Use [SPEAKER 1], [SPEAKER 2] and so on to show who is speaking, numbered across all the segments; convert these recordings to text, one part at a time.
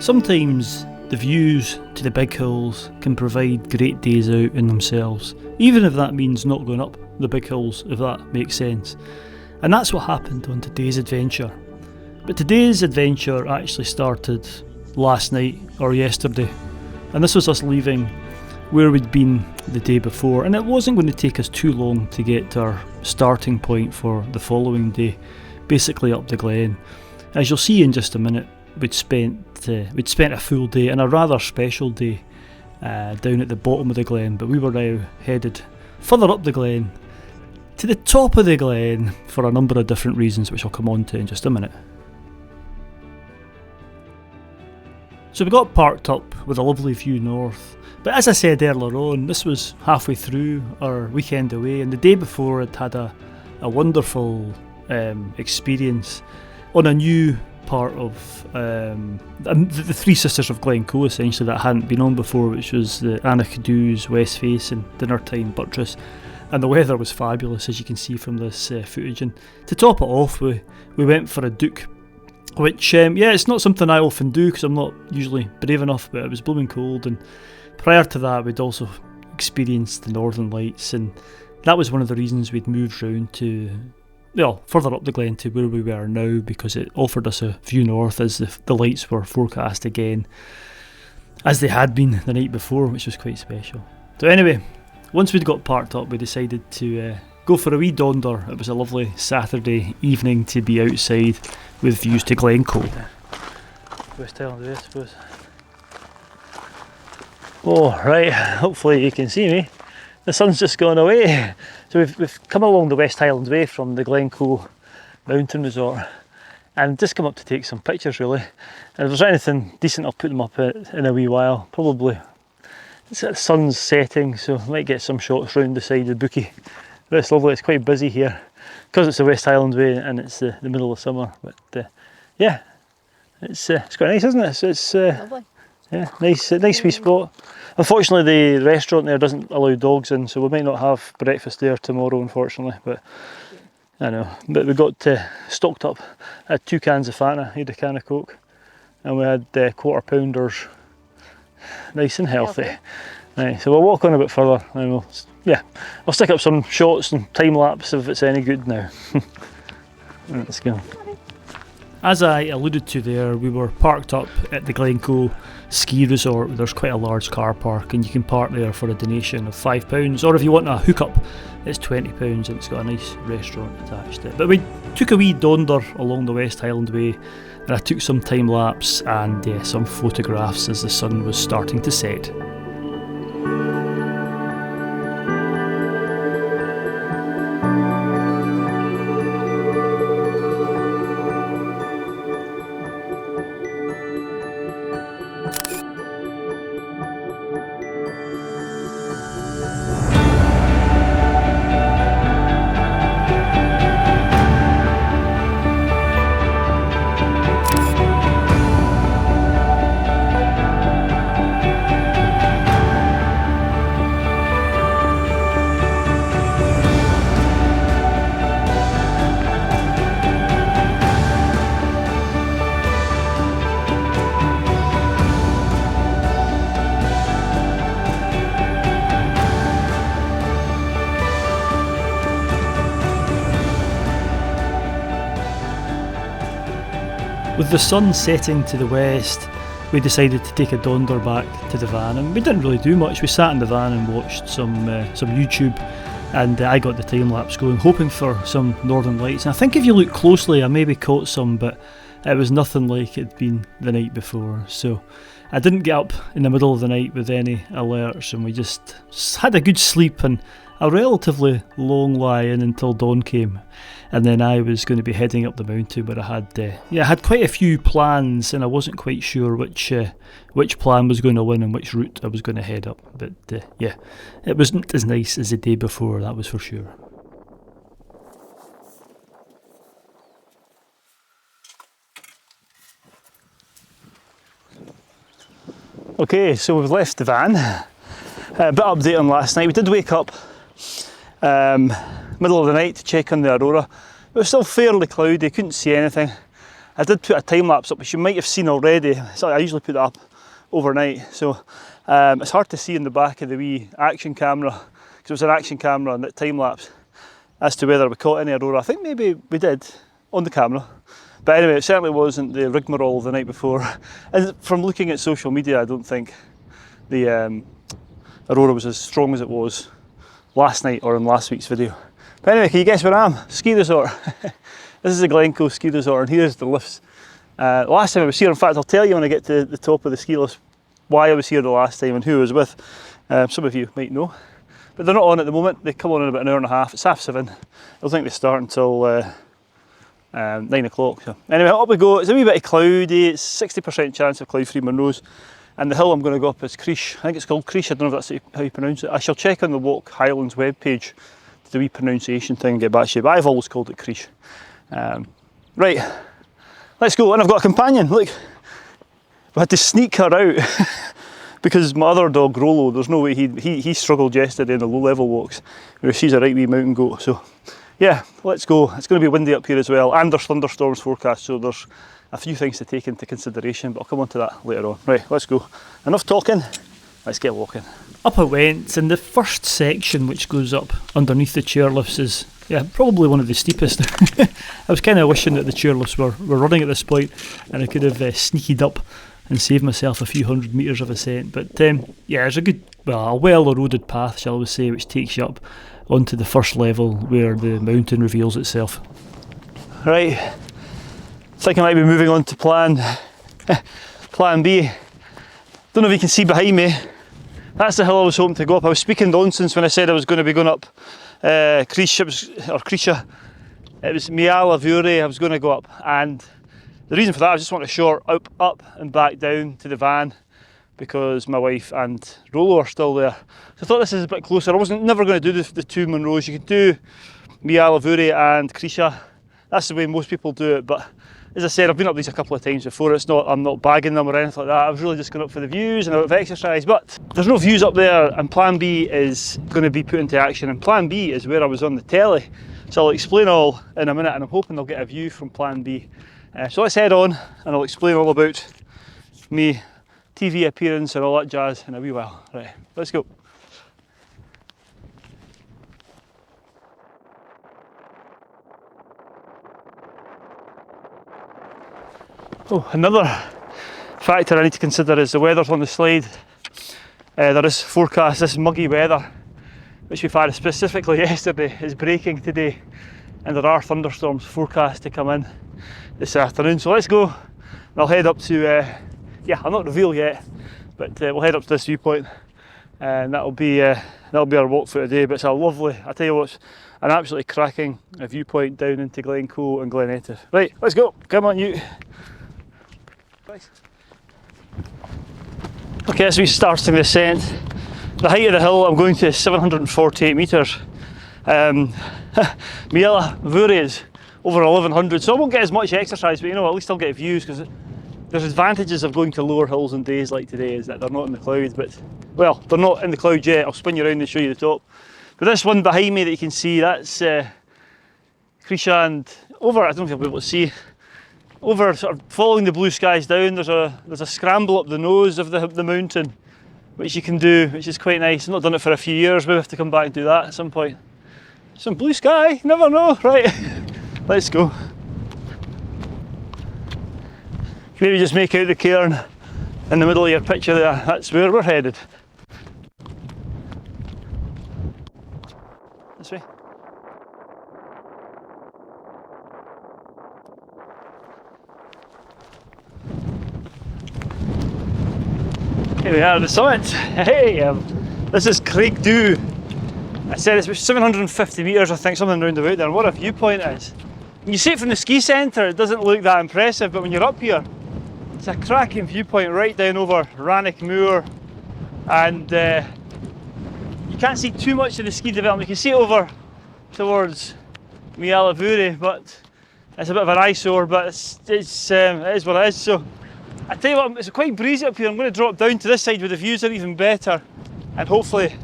[SPEAKER 1] Sometimes the views to the big hills can provide great days out in themselves, even if that means not going up the big hills, if that makes sense. And that's what happened on today's adventure. But today's adventure actually started last night or yesterday, and this was us leaving where we'd been the day before, and it wasn't going to take us too long to get to our starting point for the following day, basically up the glen. As you'll see in just a minute, we'd spent a full day, and a rather special day, down at the bottom of the glen, but we were now headed further up the glen, to the top of the glen, for a number of different reasons which I'll come on to in just a minute. So we got parked up with a lovely view north, but as I said earlier on, this was halfway through our weekend away, and the day before I'd had a wonderful experience on a new part of the Three Sisters of Glencoe, essentially, that I hadn't been on before, which was the Annaghdoos West Face and Dinner Time Buttress, and the weather was fabulous, as you can see from this footage. And to top it off, we went for a duke, which it's not something I often do because I'm not usually brave enough, but it was blooming cold, and prior to that we'd also experienced the Northern Lights, and that was one of the reasons we'd moved round to further up the glen to where we were now, because it offered us a view north as the lights were forecast again, as they had been the night before, which was quite special. So anyway, once we'd got parked up, we decided to go for a wee donder. It was a lovely Saturday evening to be outside with views to Glencoe. West Island Way, I suppose. Oh right, hopefully you can see me. The sun's just gone away. So we've come along the West Highland Way from the Glencoe Mountain Resort and just come up to take some pictures, really. And if there's anything decent, I'll put them up in a wee while. Probably the sun's setting, so I might get some shots round the side of the bookie. But it's lovely, it's quite busy here because it's the West Highland Way and it's the middle of summer. But yeah, it's quite nice, isn't it? It's
[SPEAKER 2] Lovely.
[SPEAKER 1] Yeah, nice wee spot. Unfortunately, the restaurant there doesn't allow dogs in, so we might not have breakfast there tomorrow, unfortunately. But I know. But we got stocked up. I had 2 cans of Fanta, I had a can of Coke, and we had quarter pounders, nice and healthy. Right, so we'll walk on a bit further, and I'll stick up some shots and time lapse if it's any good now. Let's go. As I alluded to there, we were parked up at the Glencoe ski resort. There's quite a large car park, and you can park there for a donation of £5, or if you want a hookup, it's £20, and it's got a nice restaurant attached to it. But we took a wee donder along the West Highland Way, and I took some time lapse and some photographs as the sun was starting to set. With the sun setting to the west, we decided to take a donder back to the van, and we didn't really do much. We sat in the van and watched some YouTube, and I got the time lapse going, hoping for some northern lights. And I think if you look closely, I maybe caught some, but it was nothing like it'd been the night before. So I didn't get up in the middle of the night with any alerts, and we just had a good sleep and a relatively long lie in until dawn came. And then I was going to be heading up the mountain, where I had quite a few plans, and I wasn't quite sure which plan was going to win and which route I was going to head up. But it wasn't as nice as the day before, that was for sure. Okay, so we've left the van. A bit update on last night. We did wake up middle of the night to check on the aurora. It was still fairly cloudy, couldn't see anything. I did put a time lapse up, which you might have seen already. So I usually put that up overnight, so it's hard to see in the back of the wee action camera, because it was an action camera and that time lapse, as to whether we caught any aurora. I think maybe we did on the camera, but anyway, it certainly wasn't the rigmarole the night before. And from looking at social media, I don't think the aurora was as strong as it was last night or in last week's video. But anyway, can you guess where I am? Ski resort. This is the Glencoe ski resort, and here's the lifts. Last time I was here, in fact, I'll tell you when I get to the top of the ski lift why I was here the last time and who I was with. Some of you might know, but they're not on at the moment. They come on in about an hour and a half. It's 7:30. I don't think they start until 9 o'clock. So anyway, up we go. It's a wee bit cloudy. It's 60% chance of cloud-free Monroes, and the hill I'm going to go up is Creesh. I think it's called Creesh. I don't know if that's how you pronounce it. I shall check on the Walk Highlands webpage, the wee pronunciation thing, and get back to you. But I've always called it Creesh. Right, let's go. And I've got a companion. Look, we had to sneak her out because my other dog Rollo, there's no way he struggled yesterday in the low level walks, where she's a right wee mountain goat. So yeah, let's go. It's going to be windy up here as well, and there's thunderstorms forecast, so there's a few things to take into consideration, but I'll come on to that later on. Right, let's go. Enough talking, let's get walking. Up it went, and the first section which goes up underneath the chairlifts is probably one of the steepest. I was kind of wishing that the chairlifts were running at this point and I could have sneaked up and saved myself a few hundred metres of ascent. But there's a good, a well-eroded path, shall we say, which takes you up onto the first level where the mountain reveals itself. Right, I think I might be moving on to plan B. Don't know if you can see behind me. That's the hill I was hoping to go up. I was speaking nonsense when I said I was going to be going up Creesha. It was Awry I was going to go up, and the reason for that, I just want a short up and back down to the van because my wife and Rollo are still there. So I thought this is a bit closer. I wasn't never going to do the two Monroes. You could do Awry and Creesha. That's the way most people do it, but as I said, I've been up these a couple of times before. I'm not bagging them or anything like that. I was really just going up for the views and a bit of exercise, but there's no views up there, and plan B is going to be put into action, and plan B is where I was on the telly. So I'll explain all in a minute, and I'm hoping I'll get a view from plan B. So let's head on and I'll explain all about me, TV appearance and all that jazz in a wee while. Right, let's go. Oh, another factor I need to consider is the weather's on the slide. There is forecast, this muggy weather, which we've had specifically yesterday, is breaking today, and there are thunderstorms forecast to come in this afternoon. So let's go, and I'll head up to, I'll not reveal yet, but we'll head up to this viewpoint, and that'll be our walk for today. But it's a lovely, I tell you what, an absolutely cracking viewpoint down into Glencoe and Glen Etive. Right, let's go, come on you. Okay, as we starting the ascent, the height of the hill I'm going to is 748 metres. Awry is over 1100, so I won't get as much exercise, but at least I'll get views, because there's advantages of going to lower hills on days like today, is that they're not in the clouds, but, well, they're not in the clouds yet. I'll spin you around and show you the top. But this one behind me that you can see, that's Creesha, and over, I don't know if you'll be able to see, over sort of following the blue skies down, there's a scramble up the nose of the mountain, which you can do, which is quite nice. I've not done it for a few years, maybe I have to come back and do that at some point. Some blue sky, never know. Right, let's go. Maybe just make out the cairn in the middle of your picture there. That's where we're headed. This way. Here we are at the summit. Hey, this is Craig Dhu. I said it's about 750 metres, I think, something round about there. And what a viewpoint it is. When you see it from the ski centre, it doesn't look that impressive, but when you're up here, it's a cracking viewpoint right down over Rannoch Moor, and you can't see too much of the ski development. You can see it over towards Awry, but it's a bit of an eyesore, but it is what it is. So I tell you what, it's quite breezy up here. I'm going to drop down to this side where the views are even better, and hopefully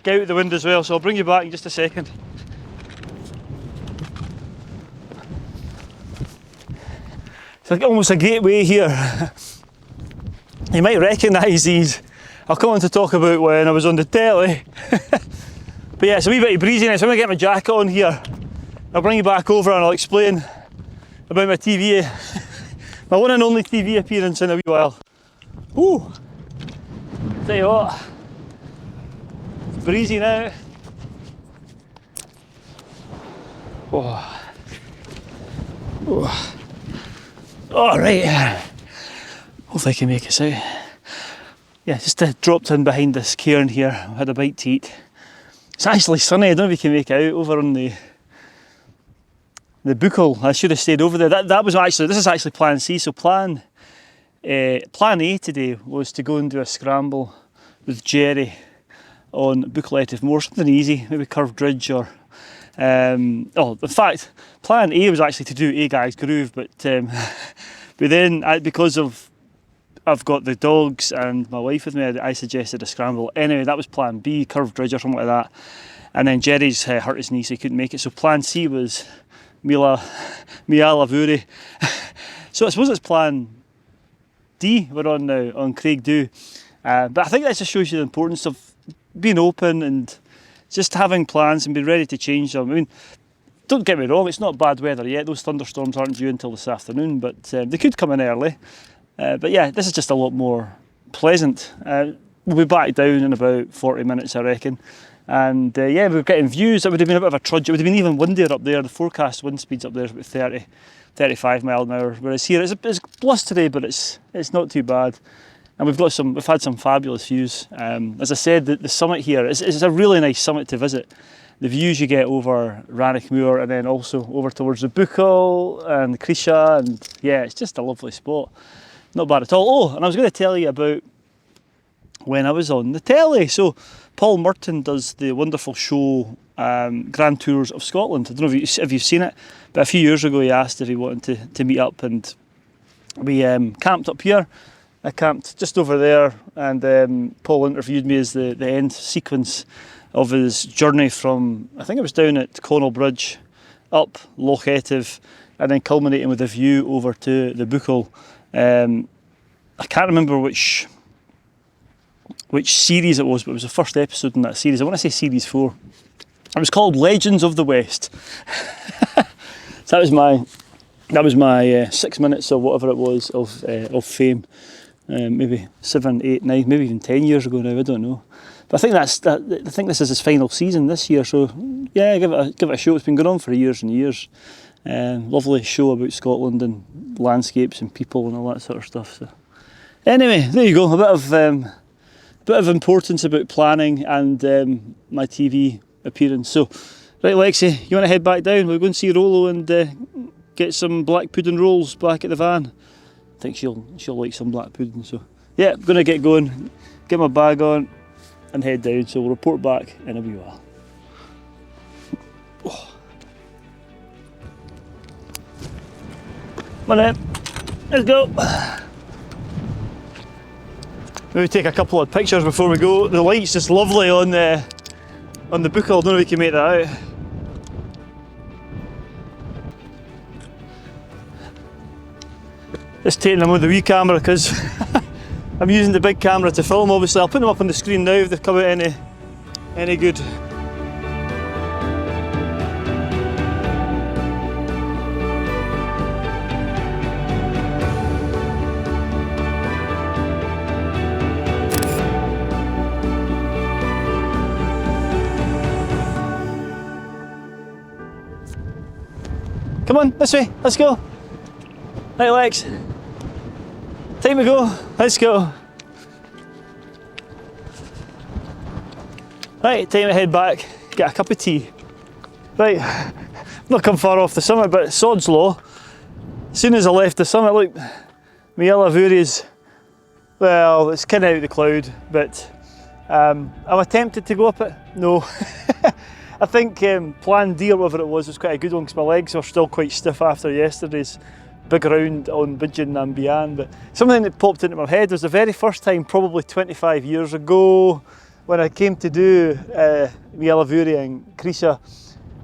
[SPEAKER 1] get out the wind as well. So I'll bring you back in just a second. It's like almost a gateway here. You might recognise these. I'll come on to talk about when I was on the telly. But yeah, it's a wee bit breezy now, so I'm going to get my jacket on here. I'll bring you back over and I'll explain about my TV, my one and only TV appearance in a wee while. Woo! Tell you what, it's breezy now. Oh. Oh. All right. Hopefully I can make it out. Yeah, just dropped in behind this cairn here. I had a bite to eat. It's actually sunny. I don't know if you can make it out over on the Buchel. I should have stayed over there. That was actually, this is actually plan C. So plan A today was to go and do a scramble with Jerry on Buchel Moor, something easy, maybe curved ridge or in fact, plan A was actually to do A Guy's Groove, but then because I've got the dogs and my wife with me, I suggested a scramble. Anyway, that was plan B, curved ridge or something like that. And then Jerry's hurt his knee, so he couldn't make it. So plan C was Awry. So I suppose it's plan D we're on now, on Craig Do. But I think that just shows you the importance of being open and just having plans and being ready to change them. I mean, don't get me wrong, it's not bad weather yet. Those thunderstorms aren't due until this afternoon, but they could come in early. But yeah, this is just a lot more pleasant. We'll be back down in about 40 minutes, I reckon. And yeah, we're getting views. It would have been a bit of a trudge. It would have been even windier up there. The forecast wind speeds up there is about 30, 35 mile an hour. Whereas here, it's blustery, but it's not too bad. And we've had some fabulous views. As I said, the summit here is a really nice summit to visit. The views you get over Rannoch Moor and then also over towards the Buchel and Creesha, and yeah, it's just a lovely spot. Not bad at all. Oh, and I was going to tell you about when I was on the telly. So Paul Merton does the wonderful show Grand Tours of Scotland. I don't know if you've seen it, but a few years ago he asked if he wanted to meet up, and we camped up here. I camped just over there, and Paul interviewed me as the end sequence of his journey from, I think it was down at Connell Bridge, up Loch Etive, and then culminating with a view over to the Buchel. I can't remember which series it was, but it was the first episode in that series. I want to say series 4. It was called Legends of the West. So that was my 6 minutes or whatever it was of fame. Maybe 7, 8, 9, maybe even 10 years ago now. I don't know. But I think this is his final season this year. So yeah, give it a show. It's been going on for years and years. Lovely show about Scotland and landscapes and people and all that sort of stuff. So anyway, there you go. A bit of importance about planning and my TV appearance. So right, Lexi, you want to head back down? We'll go and see Rollo and get some black pudding rolls back at the van. I think she'll like some black pudding. So yeah, I'm gonna get going, get my bag on, and head down. So we'll report back in a wee while. Oh. Come on then, let's go. Maybe take a couple of pictures before we go. The light's just lovely on the Buchel. I don't know if you can make that out. Just taking them with the wee camera because I'm using the big camera to film. Obviously, I'll put them up on the screen now if they've come out any good. Come on, this way, let's go. Right, Lex. Time to go, let's go. Right, time to head back, get a cup of tea. Right, not come far off the summit, but sod's law. As soon as I left the summit, look, my Awry is, well, it's kind of out of the cloud, but I'm tempted to go up it. No. I think plan D or whatever it was quite a good one because my legs are still quite stiff after yesterday's big round on Bidgin Nambian. But something that popped into my head was the very first time, probably 25 years ago, when I came to do Awry and Creesha.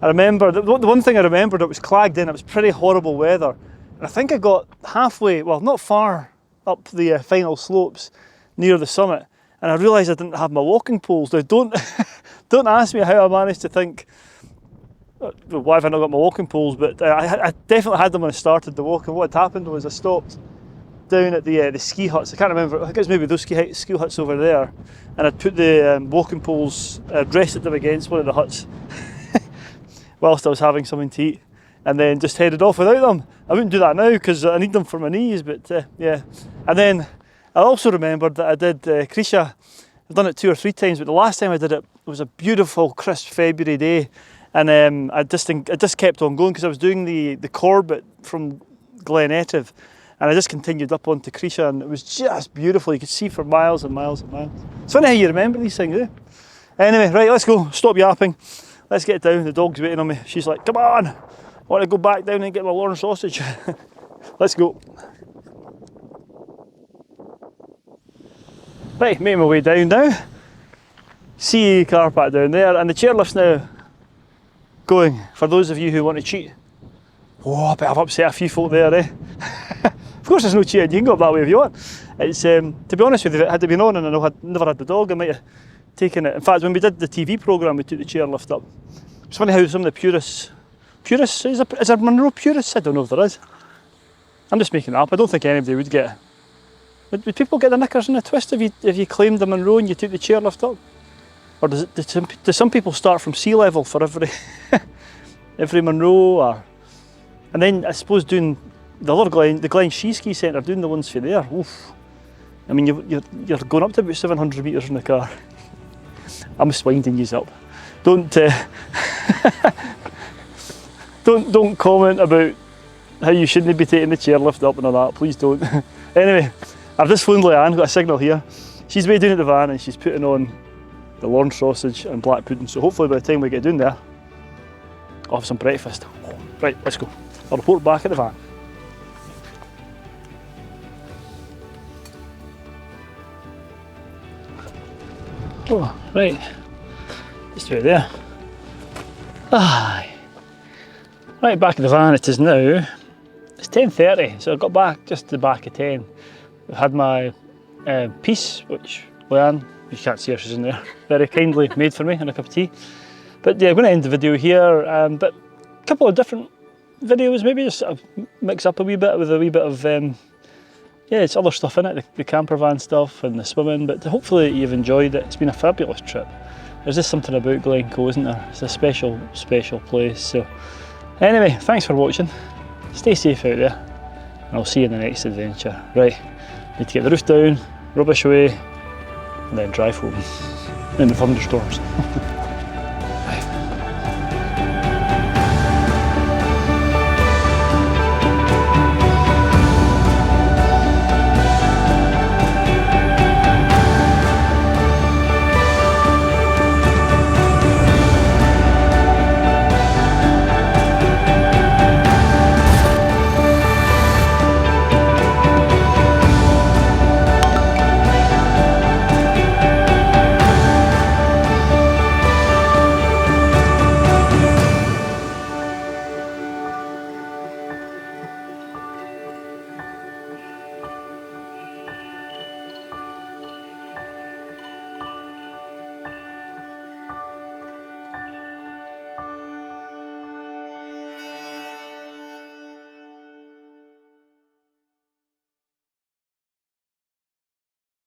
[SPEAKER 1] I remember, the one thing I remembered, it was clagged in, it was pretty horrible weather. And I think I got halfway, well, not far up the final slopes near the summit, and I realised I didn't have my walking poles. Now don't, don't ask me how I managed to think, why have I not got my walking poles, but I definitely had them when I started the walk, and what had happened was I stopped down at the ski huts. I can't remember, I think it was maybe those ski huts over there, and I'd put the walking poles, rested them against one of the huts whilst I was having something to eat, and then just headed off without them. I wouldn't do that now because I need them for my knees, but yeah. And then I also remembered that I did Krisha. I've done it 2 or 3 times, but the last time I did it, it was a beautiful crisp February day, and I just kept on going because I was doing the Corbett from Glen Etive, and I just continued up onto Krisha, and it was just beautiful. You could see for miles and miles and miles. It's funny how you remember these things, eh? Anyway, right, let's go. Stop yapping. Let's get down. The dog's waiting on me. She's like, come on, I want to go back down and get my Lorne sausage. Let's go. Right, making my way down now. See car park down there, and the chairlift's now going, for those of you who want to cheat. Oh, I bet I've upset a few folk there, eh? Of course there's no cheating, you can go up that way if you want. It's, to be honest with you, if it had been on and I had never had the dog, I might have taken it. In fact, when we did the TV programme, we took the chairlift up. It's funny how some of the purists, is there Munro purists? I don't know if there is. I'm just making it up. I don't think anybody would get it. Would people get the knickers in a twist if you claimed the Munro and you took the chairlift up? Or do some people start from sea level for every every Munro? Or, and then I suppose doing the other the Glen Ski Centre, doing the ones for there. Oof. I mean, you're going up to about 700 metres in the car. I'm just winding you up. Don't don't comment about how you shouldn't be taking the chairlift up and all that. Please don't. Anyway, I've just phoned Leanne, got a signal here. She's way down at the van and she's putting on the Lorne sausage and black pudding. So hopefully by the time we get down there, I'll have some breakfast. Right, let's go. I'll report back at the van. Oh, right, just about there. Aye. Right, back at the van it is now. It's 10:30, so I got back just the back of 10. I had my piece, which Leanne, you can't see her, she's in there, very kindly made for me, and a cup of tea. But yeah, I'm going to end the video here, but a couple of different videos, maybe just sort of mix up a wee bit with a wee bit of yeah, it's other stuff in it, the camper van stuff and the swimming, but hopefully you've enjoyed it. It's been a fabulous trip. There's just something about Glencoe, isn't there? It's a special, special place. So anyway, thanks for watching. Stay safe out there, and I'll see you in the next adventure. Right, need to get the roof down, rubbish away, and then drive home in the thunderstorms.